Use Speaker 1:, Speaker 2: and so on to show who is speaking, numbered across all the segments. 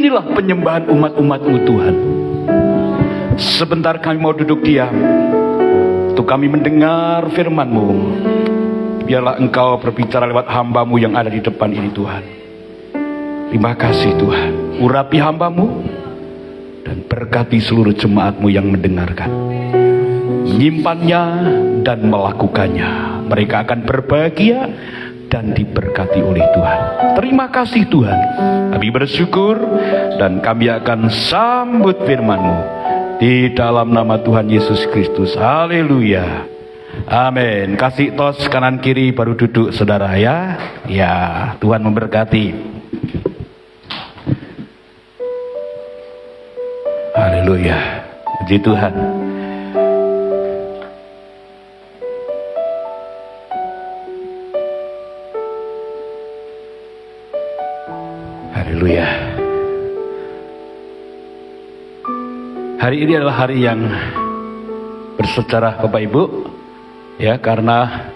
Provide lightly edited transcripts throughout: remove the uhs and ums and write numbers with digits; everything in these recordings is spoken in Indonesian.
Speaker 1: inilah penyembahan umat-umat-Mu Tuhan. Sebentar kami mau duduk diam untuk kami mendengar firman-Mu. Biarlah Engkau berbicara lewat hamba-Mu yang ada di depan ini Tuhan. Terima kasih Tuhan. Urapi hamba-Mu dan berkati seluruh jemaat-Mu yang mendengarkan, menyimpannya dan melakukannya. Mereka akan berbahagia dan diberkati oleh Tuhan. Terima kasih Tuhan. Kami bersyukur dan kami akan sambut firman-Mu di dalam nama Tuhan Yesus Kristus. Haleluya. Amin. Kasih tos kanan kiri baru duduk saudara ya. Ya, Tuhan memberkati. Haleluya. Puji Tuhan. Haleluya. Hari ini adalah hari yang bersejarah Bapak Ibu, ya, karena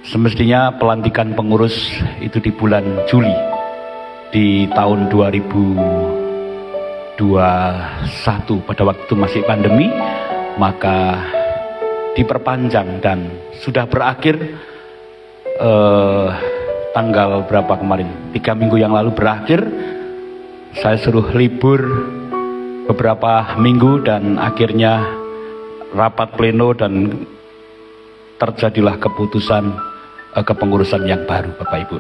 Speaker 1: semestinya pelantikan pengurus itu di bulan Juli di tahun 2021 pada waktu masih pandemi, maka diperpanjang dan sudah berakhir tanggal berapa kemarin, 3 minggu yang lalu berakhir. Saya suruh libur beberapa minggu dan akhirnya rapat pleno dan terjadilah keputusan kepengurusan yang baru Bapak Ibu.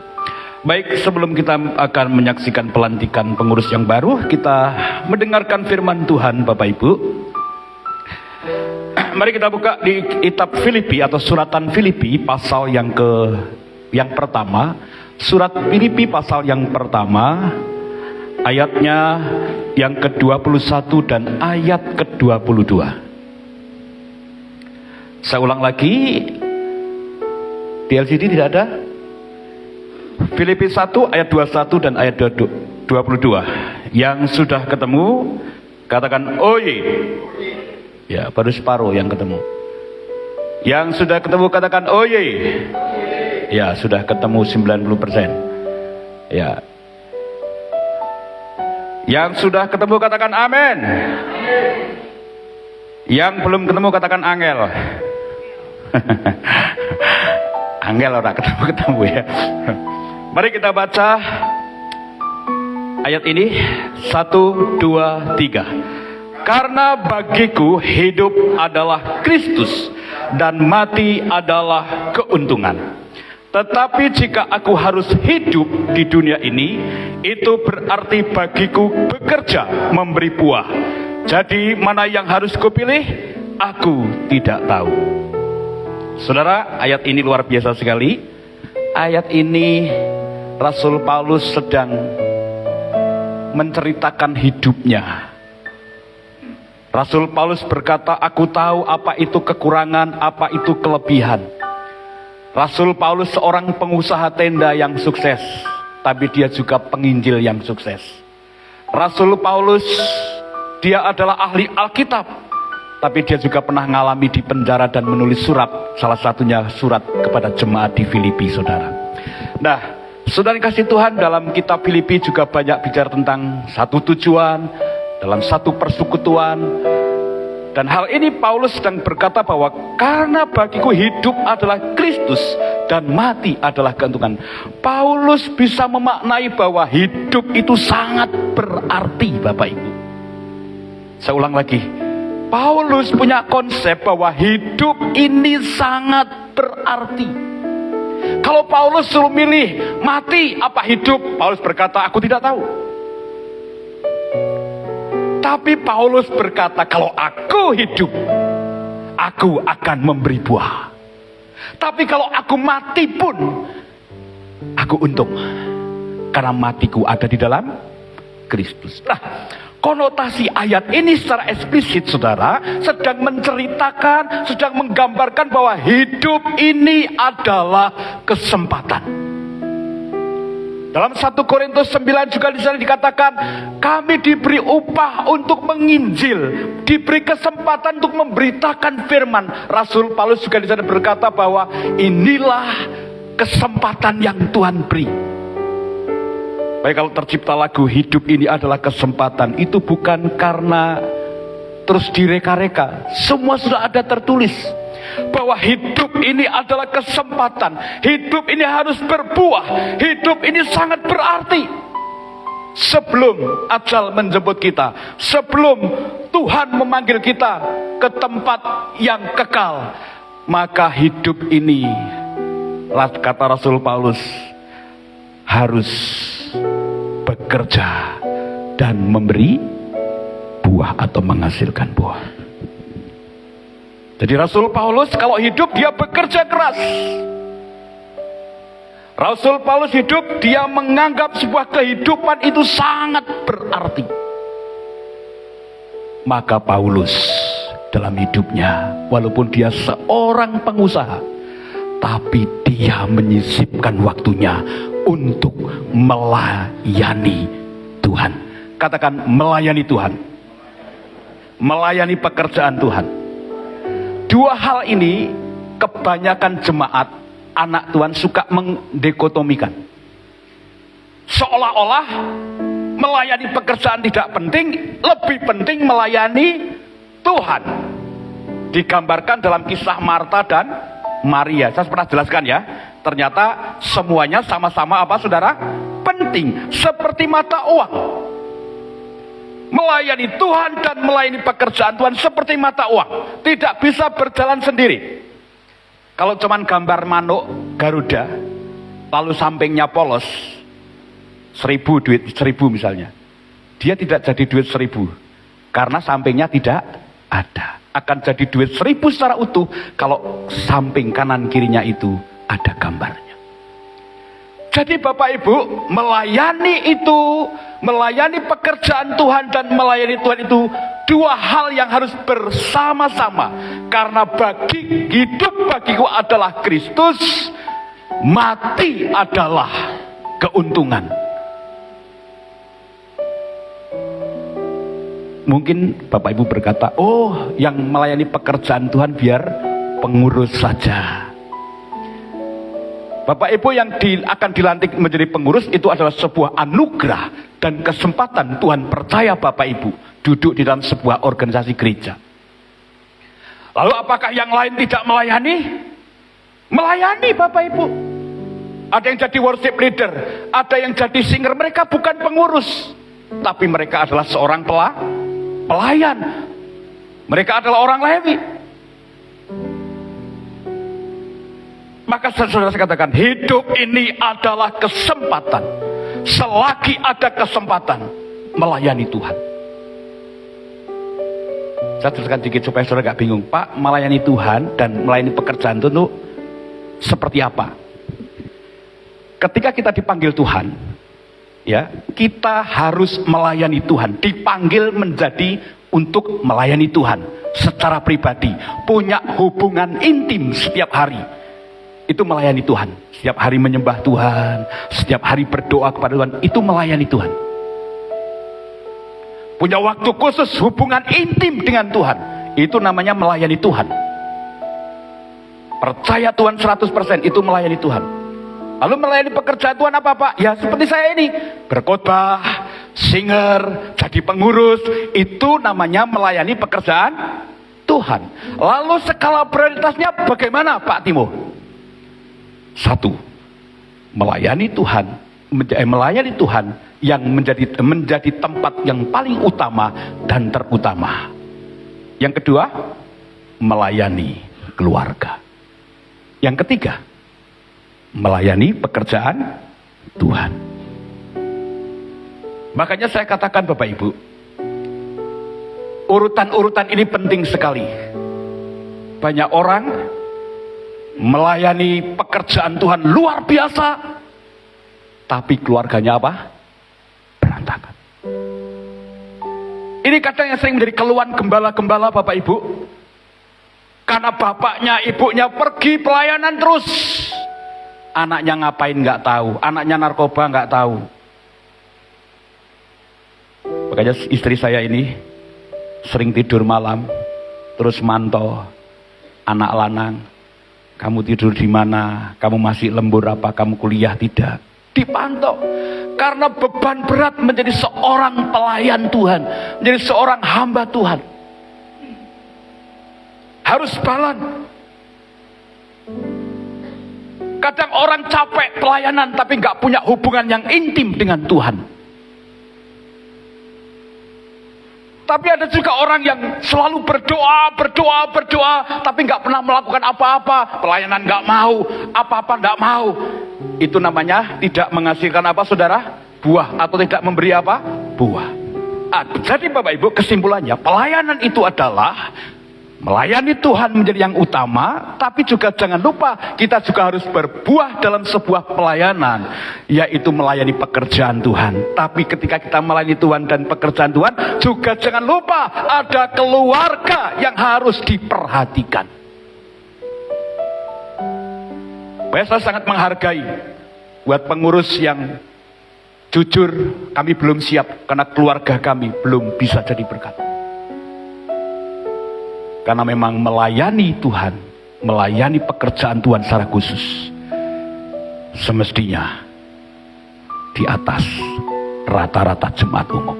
Speaker 1: Baik, sebelum kita akan menyaksikan pelantikan pengurus yang baru, kita mendengarkan firman Tuhan Bapak Ibu. Mari kita buka di kitab Filipi atau suratan Filipi pasal yang pertama. Surat Filipi pasal yang pertama, ayatnya yang ke-21 dan ayat ke-22. Saya ulang lagi, di LCD tidak ada. Filipi 1 ayat 21 dan ayat 22. Yang sudah ketemu katakan oye. Ya, baru separuh yang ketemu. Yang sudah ketemu katakan oye. Ya, sudah ketemu 90%. Ya. Yang sudah ketemu katakan amin. Yang belum ketemu katakan angel. Angel orang ketemu ya. Mari kita baca ayat ini 1, 2, 3. Karena bagiku hidup adalah Kristus dan mati adalah keuntungan. Tetapi jika aku harus hidup di dunia ini, itu berarti bagiku bekerja memberi buah. Jadi mana yang harus kupilih? Aku tidak tahu. Saudara, ayat ini luar biasa sekali. Ayat ini Rasul Paulus sedang menceritakan hidupnya. Rasul Paulus berkata, aku tahu apa itu kekurangan, apa itu kelebihan. Rasul Paulus seorang pengusaha tenda yang sukses, tapi dia juga penginjil yang sukses. Rasul Paulus, dia adalah ahli Alkitab, tapi dia juga pernah mengalami di penjara dan menulis surat, salah satunya surat kepada jemaat di Filipi, saudara. Nah, saudara kasih Tuhan, dalam kitab Filipi juga banyak bicara tentang satu tujuan, dalam satu persekutuan. Dan hal ini Paulus sedang berkata bahwa karena bagiku hidup adalah Kristus dan mati adalah keuntungan. Paulus bisa memaknai bahwa hidup itu sangat berarti Bapak Ibu. Saya ulang lagi. Paulus punya konsep bahwa hidup ini sangat berarti. Kalau Paulus suruh milih mati apa hidup, Paulus berkata aku tidak tahu. Tapi Paulus berkata, kalau aku hidup, aku akan memberi buah. Tapi kalau aku mati pun, aku untung. Karena matiku ada di dalam Kristus. Nah, konotasi ayat ini secara eksplisit, saudara, sedang menceritakan, sedang menggambarkan bahwa hidup ini adalah kesempatan. Dalam 1 Korintus 9 juga di sana dikatakan, kami diberi upah untuk menginjil, diberi kesempatan untuk memberitakan firman. Rasul Paulus juga di sana berkata bahwa inilah kesempatan yang Tuhan beri. Baik, kalau tercipta lagu hidup ini adalah kesempatan, itu bukan karena terus direka-reka. Semua sudah ada tertulis bahwa hidup ini adalah kesempatan. Hidup ini harus berbuah. Hidup ini sangat berarti. Sebelum ajal menjemput kita, sebelum Tuhan memanggil kita ke tempat yang kekal, maka hidup ini, kata Rasul Paulus, harus bekerja dan memberi buah atau menghasilkan buah. Jadi Rasul Paulus kalau hidup dia bekerja keras. Rasul Paulus hidup dia menganggap sebuah kehidupan itu sangat berarti. Maka Paulus dalam hidupnya, walaupun dia seorang pengusaha, tapi dia menyisipkan waktunya untuk melayani Tuhan. Katakan melayani Tuhan. Melayani pekerjaan Tuhan. Dua hal ini kebanyakan jemaat anak Tuhan suka mendekotomikan. Seolah-olah melayani pekerjaan tidak penting, lebih penting melayani Tuhan. Digambarkan dalam kisah Marta dan Maria. Saya pernah jelaskan ya. Ternyata semuanya sama-sama apa saudara? Penting. Seperti mata uang. Melayani Tuhan dan melayani pekerjaan Tuhan seperti mata uang. Tidak bisa berjalan sendiri. Kalau cuman gambar manuk Garuda, lalu sampingnya polos, 1.000 duit 1.000 misalnya, dia tidak jadi duit 1.000 karena sampingnya tidak ada. Akan jadi duit 1.000 secara utuh kalau samping kanan kirinya itu ada gambarnya. Jadi Bapak Ibu, melayani itu, melayani pekerjaan Tuhan dan melayani Tuhan itu dua hal yang harus bersama-sama. Karena hidup bagiku adalah Kristus, mati adalah keuntungan. Mungkin Bapak Ibu berkata, oh yang melayani pekerjaan Tuhan biar pengurus saja. Bapak Ibu yang akan dilantik menjadi pengurus itu adalah sebuah anugerah dan kesempatan Tuhan percaya Bapak Ibu duduk di dalam sebuah organisasi gereja. Lalu apakah yang lain tidak melayani? Melayani Bapak Ibu. Ada yang jadi worship leader, ada yang jadi singer, mereka bukan pengurus, tapi mereka adalah seorang pelayan. Mereka adalah orang Lewi. Maka saudara saya katakan, hidup ini adalah kesempatan. Selagi ada kesempatan melayani Tuhan. Saya teruskan dikit supaya saudara gak bingung. Pak, melayani Tuhan dan melayani pekerjaan itu seperti apa? Ketika kita dipanggil Tuhan, ya, kita harus melayani Tuhan. Dipanggil menjadi untuk melayani Tuhan secara pribadi, punya hubungan intim setiap hari. Itu melayani Tuhan. Setiap hari menyembah Tuhan, setiap hari berdoa kepada Tuhan, itu melayani Tuhan. Punya waktu khusus hubungan intim dengan Tuhan, itu namanya melayani Tuhan. Percaya Tuhan 100%, itu melayani Tuhan. Lalu melayani pekerjaan Tuhan apa Pak? Ya seperti saya ini, berkhotbah, singer, jadi pengurus, itu namanya melayani pekerjaan Tuhan. Lalu skala prioritasnya bagaimana Pak Timo? Satu, melayani Tuhan, melayani Tuhan yang menjadi tempat yang paling utama dan terutama. Yang kedua, melayani keluarga. Yang ketiga, melayani pekerjaan Tuhan. Makanya saya katakan Bapak Ibu, urutan-urutan ini penting sekali. Banyak orang melayani pekerjaan Tuhan luar biasa, tapi keluarganya apa? Berantakan. Ini kadang yang sering menjadi keluhan gembala-gembala Bapak Ibu. Karena bapaknya, ibunya pergi pelayanan terus. Anaknya ngapain nggak tahu, anaknya narkoba nggak tahu. Makanya istri saya ini sering tidur malam, terus mantau anak lanang. Kamu tidur di mana? Kamu masih lembur apa? Kamu kuliah tidak? Dipantau. Karena beban berat menjadi seorang pelayan Tuhan, menjadi seorang hamba Tuhan. Harus balance. Kadang orang capek pelayanan tapi nggak punya hubungan yang intim dengan Tuhan. Tapi ada juga orang yang selalu berdoa, tapi nggak pernah melakukan apa-apa. Pelayanan nggak mau, apa-apa nggak mau. Itu namanya tidak menghasilkan apa, saudara? Buah, atau tidak memberi apa? Buah. Jadi Bapak Ibu, kesimpulannya, pelayanan itu adalah melayani Tuhan menjadi yang utama, tapi juga jangan lupa kita juga harus berbuah dalam sebuah pelayanan, yaitu melayani pekerjaan Tuhan. Tapi ketika kita melayani Tuhan dan pekerjaan Tuhan, juga jangan lupa ada keluarga yang harus diperhatikan. Saya sangat menghargai buat pengurus yang jujur, kami belum siap karena keluarga kami belum bisa jadi berkat. Karena memang melayani Tuhan, melayani pekerjaan Tuhan secara khusus, semestinya di atas rata-rata jemaat umum.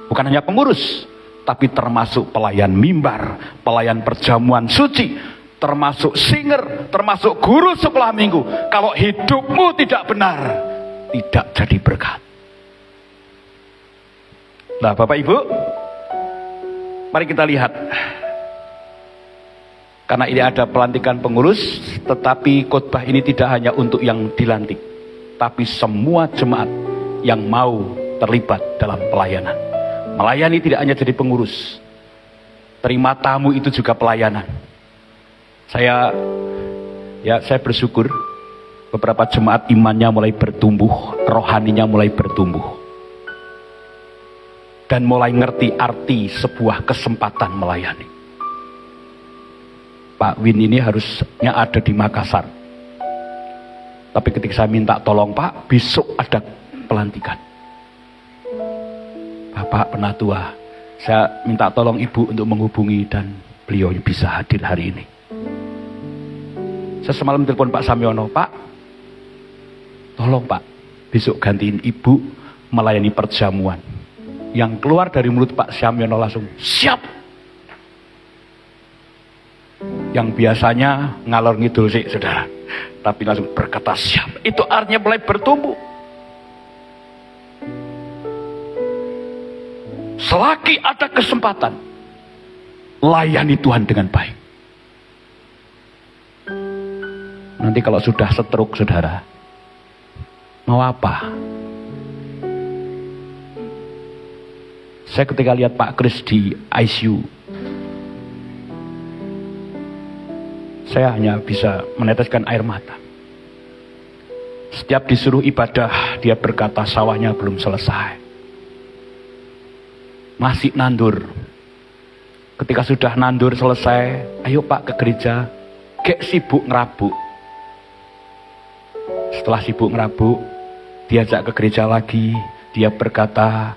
Speaker 1: Bukan hanya pengurus, tapi termasuk pelayan mimbar, pelayan perjamuan suci, termasuk singer, termasuk guru sekolah minggu. Kalau hidupmu tidak benar, tidak jadi berkat. Nah Bapak Ibu, mari kita lihat. Karena ini ada pelantikan pengurus, tetapi khotbah ini tidak hanya untuk yang dilantik, tapi semua jemaat yang mau terlibat dalam pelayanan. Melayani tidak hanya jadi pengurus, terima tamu itu juga pelayanan. Saya bersyukur beberapa jemaat imannya mulai bertumbuh, rohaninya mulai bertumbuh, dan mulai ngerti arti sebuah kesempatan melayani. Pak Win ini harusnya ada di Makassar, tapi ketika saya minta tolong, Pak, besok ada pelantikan. Bapak Penatua, saya minta tolong Ibu untuk menghubungi, dan beliau bisa hadir hari ini. Saya semalam telepon Pak Samyono, Pak, tolong Pak, besok gantiin Ibu melayani perjamuan. Yang keluar dari mulut Pak Samyono langsung, siap. Yang biasanya ngalor ngidul sih, saudara, tapi langsung berkata siap. Itu artinya mulai bertumbuh. Selagi ada kesempatan, layani Tuhan dengan baik. Nanti kalau sudah setruk, saudara, mau apa? Saya ketika lihat Pak Kris di ICU, saya hanya bisa meneteskan air mata. Setiap disuruh ibadah, dia berkata sawahnya belum selesai, masih nandur. Ketika sudah nandur selesai, ayo Pak ke gereja, gek sibuk ngerabuk. Setelah sibuk ngerabuk, diajak ke gereja lagi, dia berkata,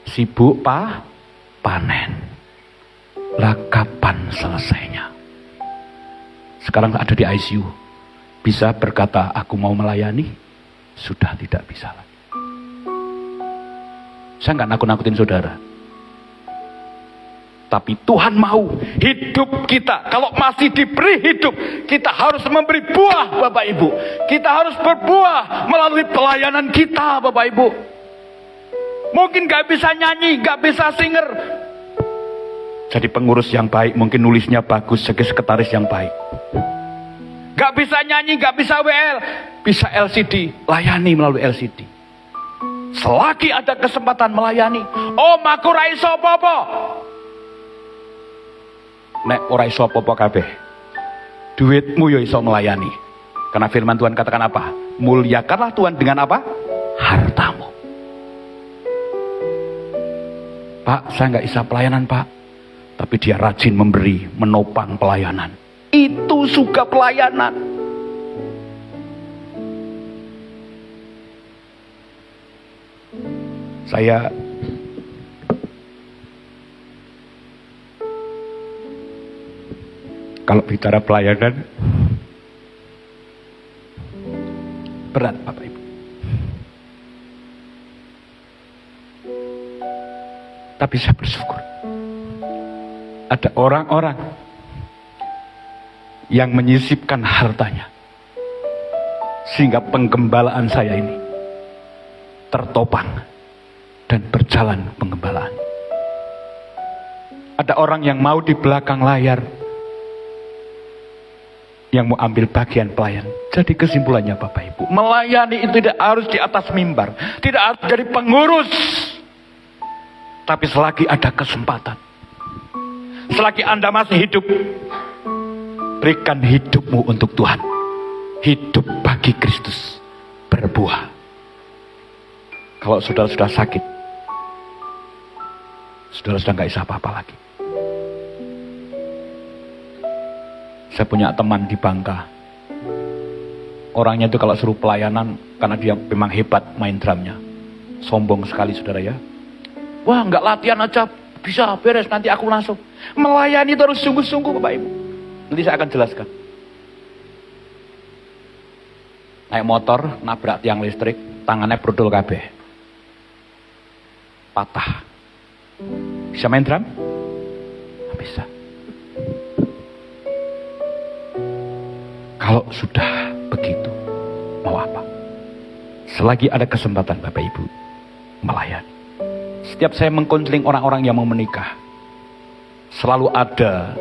Speaker 1: sibuk Pak, panen. Lah kapan selesainya? Sekarang ada di ICU, bisa berkata aku mau melayani, sudah tidak bisa lagi. Saya nggak nakut-nakutin saudara, tapi Tuhan mau hidup kita, kalau masih diberi hidup, kita harus memberi buah Bapak Ibu. Kita harus berbuah melalui pelayanan kita Bapak Ibu. Mungkin gak bisa nyanyi, gak bisa singer, jadi pengurus yang baik, mungkin nulisnya bagus, jadi sekretaris yang baik. Gak bisa nyanyi, gak bisa WL, bisa LCD, layani melalui LCD. Selagi ada kesempatan melayani, om aku ra iso apa-apa. Nek ora iso apa-apa kabeh, duitmu yo iso melayani. Karena firman Tuhan katakan apa? Muliakanlah Tuhan dengan apa? Hartamu. Pak, saya nggak bisa pelayanan Pak, tapi dia rajin memberi, menopang pelayanan. Itu juga pelayanan. Saya kalau bicara pelayanan berat Bapak Ibu. Tapi saya bersyukur. Ada orang-orang yang menyisipkan hartanya. Sehingga penggembalaan saya ini tertopang dan berjalan penggembalaan. Ada orang yang mau di belakang layar, yang mau ambil bagian pelayan. Jadi kesimpulannya Bapak Ibu, melayani itu tidak harus di atas mimbar, tidak harus jadi pengurus. Tapi selagi ada kesempatan, selagi Anda masih hidup, berikan hidupmu untuk Tuhan. Hidup bagi Kristus, berbuah. Kalau saudara sudah sakit, saudara sudah nggak bisa apa-apa lagi. Saya punya teman di Bangka. Orangnya itu kalau suruh pelayanan, karena dia memang hebat main drumnya. Sombong sekali saudara ya. Wah, nggak latihan aja bisa beres, nanti aku langsung. Melayani itu harus sungguh-sungguh Bapak Ibu. Nanti saya akan jelaskan. Naik motor, nabrak tiang listrik, tangannya brodol kabeh. Patah. Bisa main drum? Nggak bisa. Kalau sudah begitu, mau apa? Selagi ada kesempatan Bapak Ibu, melayani. Setiap saya mengkonseling orang-orang yang mau menikah, selalu ada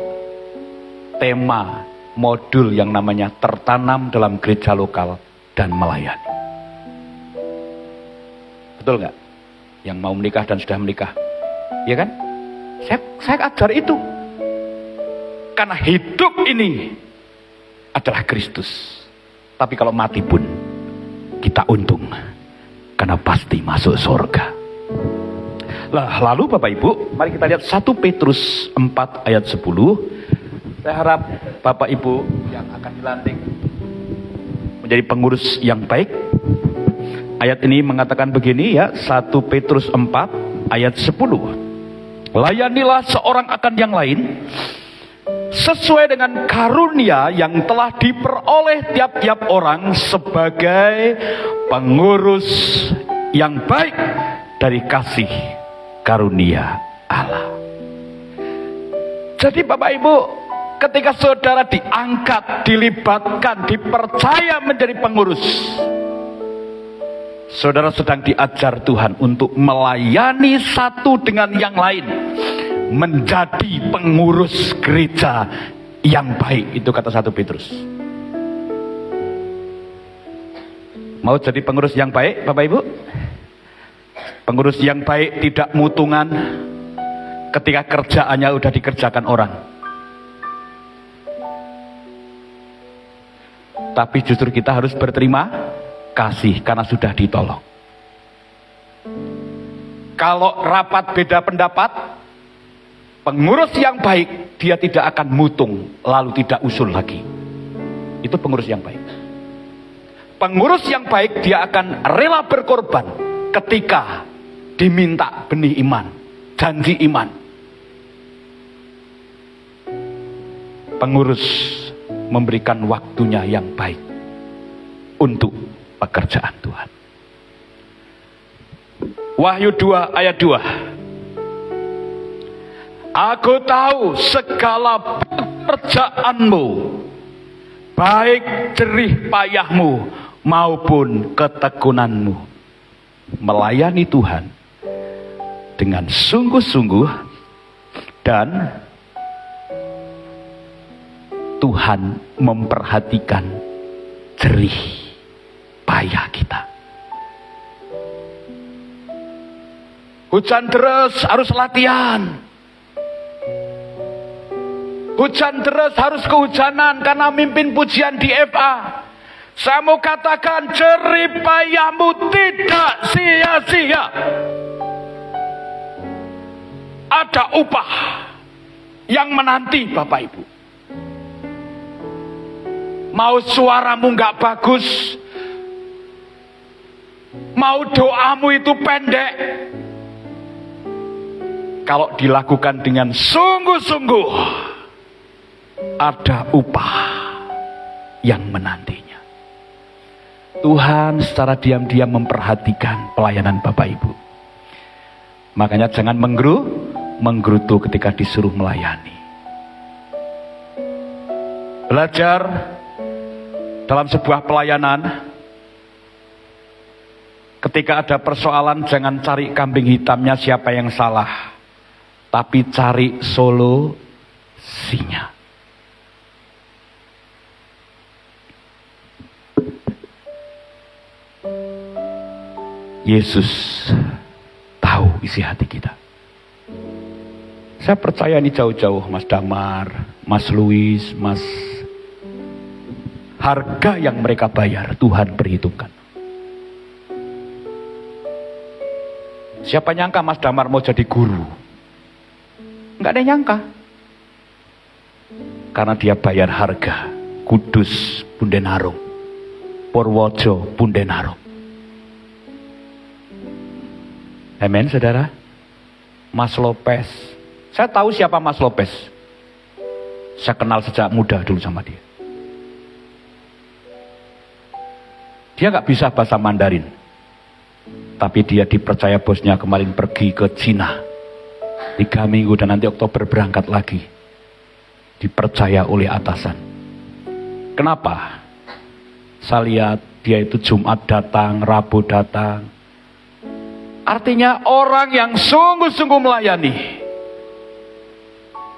Speaker 1: tema, modul yang namanya tertanam dalam gereja lokal dan melayani. Betul nggak? Yang mau menikah dan sudah menikah, ya kan? Saya ajar itu. Karena hidup ini adalah Kristus. Tapi kalau mati pun kita untung, karena pasti masuk surga. Lah, lalu Bapak Ibu, mari kita lihat 1 Petrus 4 ayat 10. Saya harap Bapak Ibu yang akan dilantik menjadi pengurus yang baik. Ayat ini mengatakan begini ya, 1 Petrus 4 ayat 10. Layanilah seorang akan yang lain sesuai dengan karunia yang telah diperoleh tiap-tiap orang sebagai pengurus yang baik dari kasih karunia Allah. Jadi Bapak Ibu, ketika saudara diangkat, dilibatkan, dipercaya menjadi pengurus, saudara sedang diajar Tuhan untuk melayani satu dengan yang lain, menjadi pengurus gereja yang baik. Itu kata 1 Petrus. Mau jadi pengurus yang baik Bapak Ibu? Pengurus yang baik tidak mutungan ketika kerjaannya udah dikerjakan orang. Tapi justru kita harus berterima kasih karena sudah ditolong. Kalau rapat beda pendapat, pengurus yang baik dia tidak akan mutung lalu tidak usul lagi. Itu pengurus yang baik. Pengurus yang baik dia akan rela berkorban ketika diminta benih iman, janji iman. Pengurus memberikan waktunya yang baik untuk pekerjaan Tuhan. Wahyu 2 ayat 2. Aku tahu segala pekerjaanmu, baik jerih payahmu maupun ketekunanmu melayani Tuhan dengan sungguh-sungguh, dan Tuhan memperhatikan jerih payah kita. Hujan deras harus latihan. Hujan deras harus kehujanan karena mimpin pujian di FA. Saya mau katakan jerih payahmu tidak sia-sia. Ada upah yang menanti Bapak Ibu. Mau suaramu nggak bagus, mau doamu itu pendek, kalau dilakukan dengan sungguh-sungguh, ada upah yang menantinya. Tuhan secara diam-diam memperhatikan pelayanan Bapak Ibu. Makanya jangan menggerutu ketika disuruh melayani. Belajar dalam sebuah pelayanan, ketika ada persoalan jangan cari kambing hitamnya siapa yang salah, tapi cari solusinya. Yesus tahu isi hati kita. Saya percaya ini jauh-jauh, Mas Damar, Mas Luis, Mas, harga yang mereka bayar Tuhan perhitungkan. Siapa nyangka Mas Damar mau jadi guru? Enggak ada yang nyangka. Karena dia bayar harga. Kudus Bundenarung, Purworejo Bundenarung. Amin, saudara. Mas Lopez. Saya tahu siapa Mas Lopez. Saya kenal sejak muda dulu sama dia. Dia nggak bisa bahasa Mandarin. Tapi dia dipercaya bosnya kemarin pergi ke Cina. 3 minggu dan nanti Oktober berangkat lagi. Dipercaya oleh atasan. Kenapa? Saya lihat dia itu Jumat datang, Rabu datang. Artinya orang yang sungguh-sungguh melayani.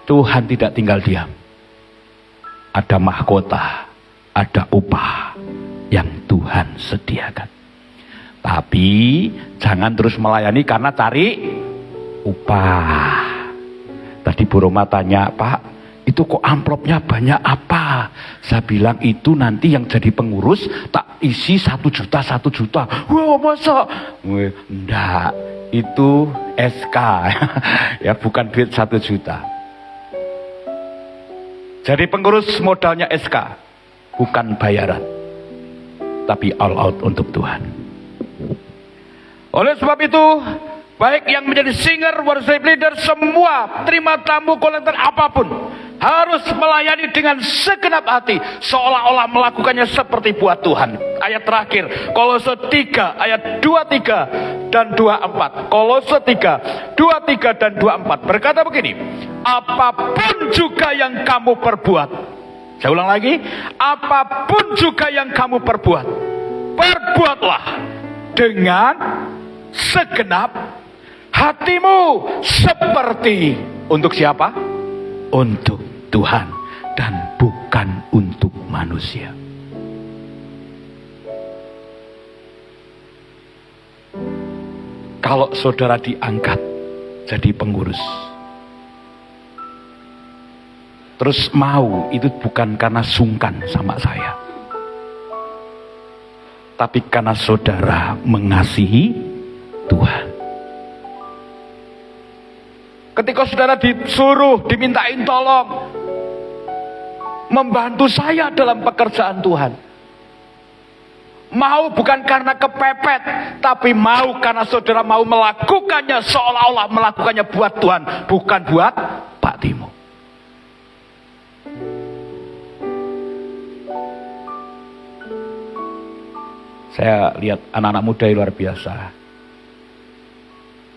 Speaker 1: Tuhan tidak tinggal diam. Ada mahkota, ada upah yang Tuhan sediakan. Tapi jangan terus melayani karena cari upah. Tadi Bu Roma tanya, Pak, itu kok amplopnya banyak apa? Saya bilang itu nanti yang jadi pengurus tak isi 1 juta 1 juta. Wah, masa? Enggak, itu SK. Ya, bukan duit 1 juta. Jadi pengurus modalnya SK, bukan bayaran, tapi all out untuk Tuhan. Oleh sebab itu, baik yang menjadi singer, worship leader, semua terima tamu, kolektor, apapun, harus melayani dengan segenap hati, seolah-olah melakukannya seperti buat Tuhan. Ayat terakhir, Kolose 3 ayat 23 dan 24. Kolose 3, 23 dan 24 berkata begini, apapun juga yang kamu perbuat. Saya ulang lagi, apapun juga yang kamu perbuat, perbuatlah dengan segenap hatimu, seperti untuk siapa? Untuk Tuhan dan bukan untuk manusia. Kalau saudara diangkat jadi pengurus, terus mau, itu bukan karena sungkan sama saya, tapi karena saudara mengasihi Tuhan. Ketika saudara disuruh, dimintain tolong membantu saya dalam pekerjaan Tuhan, mau bukan karena kepepet, tapi mau karena saudara mau melakukannya seolah-olah melakukannya buat Tuhan, bukan buat Pak Timo. Saya lihat anak-anak muda yang luar biasa.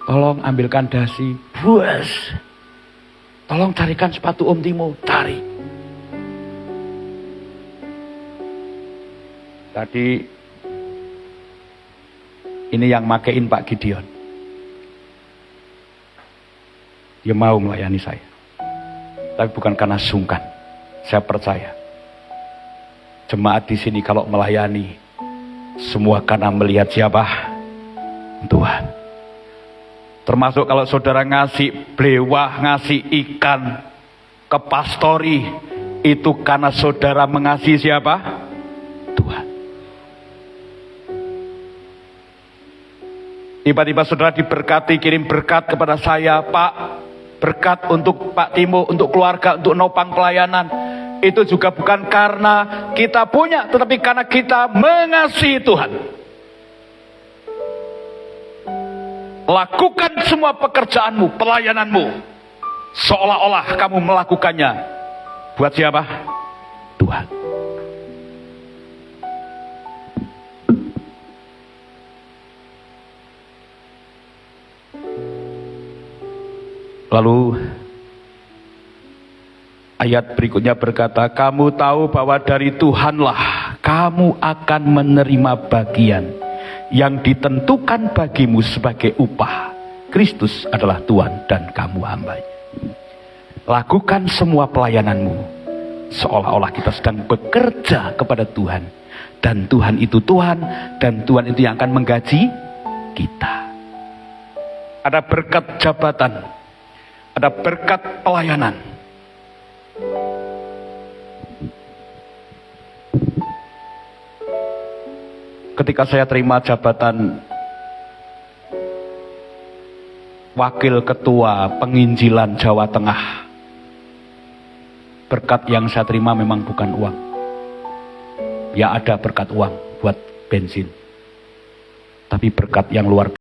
Speaker 1: Tolong ambilkan dasi, buas. Tolong carikan sepatu Om Timo, cari. Tadi ini yang makein Pak Gideon. Dia mau melayani saya. Tapi bukan karena sungkan. Saya percaya. Jemaat di sini kalau melayani, semua karena melihat siapa? Tuhan. Termasuk kalau saudara ngasih blewah, ngasih ikan ke pastori, itu karena saudara mengasihi siapa? Tuhan. Tiba-tiba saudara diberkati, kirim berkat kepada saya, Pak, berkat untuk Pak Timo, untuk keluarga, untuk nopang pelayanan. Itu juga bukan karena kita punya, tetapi karena kita mengasihi Tuhan. Lakukan semua pekerjaanmu, pelayananmu, seolah-olah kamu melakukannya buat siapa? Tuhan. Lalu ayat berikutnya berkata, kamu tahu bahwa dari Tuhanlah kamu akan menerima bagian yang ditentukan bagimu sebagai upah. Kristus adalah Tuhan dan kamu hambanya. Lakukan semua pelayananmu seolah-olah kita sedang bekerja kepada Tuhan. Dan Tuhan itu Tuhan, dan Tuhan itu yang akan menggaji kita. Ada berkat jabatan, ada berkat pelayanan. Ketika saya terima jabatan Wakil Ketua Penginjilan Jawa Tengah, berkat yang saya terima memang bukan uang. Ya, ada berkat uang buat bensin, tapi berkat yang luar biasa.